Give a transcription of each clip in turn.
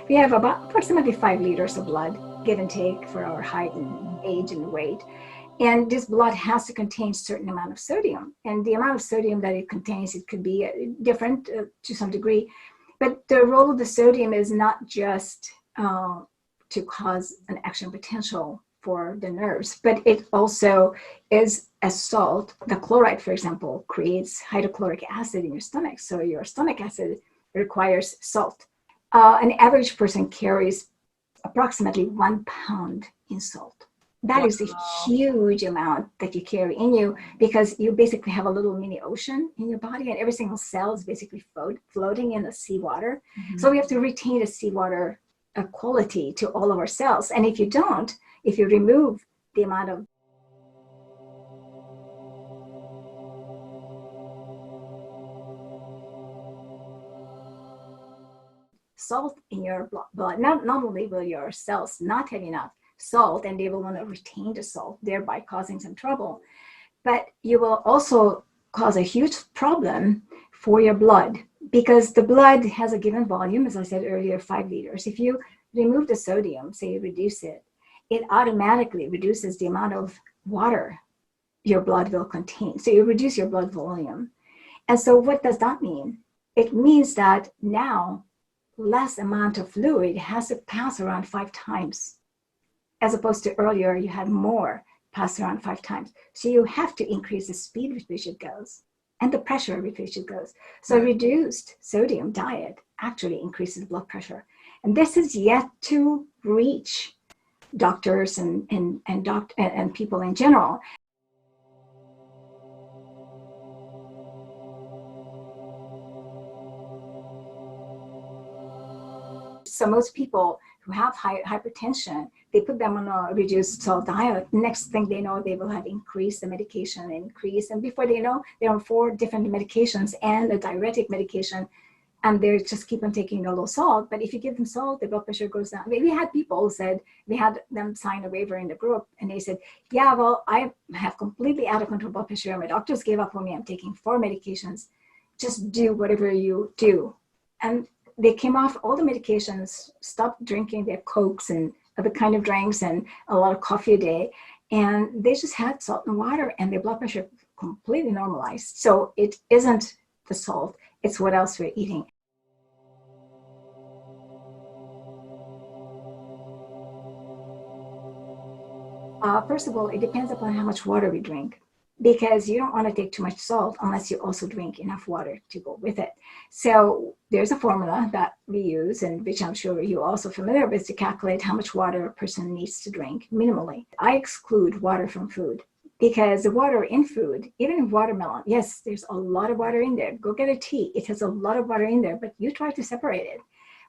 We have about approximately 5 liters of blood, give and take, for our height and age and weight. And this blood has to contain a certain amount of sodium. And the amount of sodium that it contains, it could be different to some degree. But the role of the sodium is not just to cause an action potential for the nerves, but it also is a salt. The chloride, for example, creates hydrochloric acid in your stomach. So your stomach acid requires salt. An average person carries approximately 1 pound in salt. That is a huge amount that you carry in you, because you basically have a little mini ocean in your body, and every single cell is basically floating in the seawater. Mm-hmm. So we have to retain the seawater quality to all of our cells. And if you don't, if you remove the amount of salt in your blood, not only will your cells not have enough salt and they will want to retain the salt, thereby causing some trouble, but you will also cause a huge problem for your blood, because the blood has a given volume, as I said earlier, 5 liters. If you remove the sodium, say you reduce it, it automatically reduces the amount of water your blood will contain. So you reduce your blood volume. And so what does that mean? It means that now less amount of fluid has to pass around 5 times, as opposed to earlier you had more pass around 5 times. So you have to increase the speed with which it goes and the pressure with which it goes. So reduced sodium diet actually increases blood pressure. And this is yet to reach doctors and people in general. So most people who have hypertension, they put them on a reduced salt diet. Next thing they know, they will have increased the medication, and before they know, they're on 4 different medications and a diuretic medication, and they just keep on taking the low salt. But if you give them salt, the blood pressure goes down. We had people who said, we had them sign a waiver in the group, and they said, yeah, well, I have completely out of control blood pressure. My doctors gave up on me. I'm taking 4 medications. Just do whatever you do. And they came off all the medications, stopped drinking their Cokes and other kind of drinks and a lot of coffee a day. And they just had salt and water, and their blood pressure completely normalized. So it isn't the salt, it's what else we're eating. First of all, it depends upon how much water we drink, because you don't want to take too much salt unless you also drink enough water to go with it. So there's a formula that we use, and which I'm sure you're also familiar with, to calculate how much water a person needs to drink minimally. I exclude water from food, because the water in food, even in watermelon, yes, there's a lot of water in there. Go get a tea. It has a lot of water in there, but you try to separate it.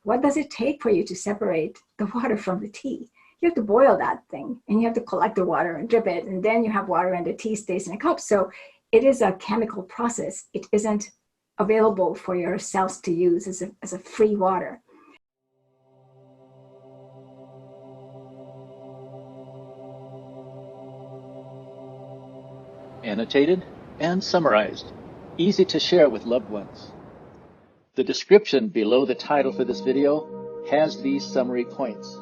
What does it take for you to separate the water from the tea? You have to boil that thing, and you have to collect the water and drip it, and then you have water and the tea stays in a cup. So it is a chemical process. It isn't available for your cells to use as a free water. Annotated and summarized, easy to share with loved ones. The description below the title for this video has these summary points.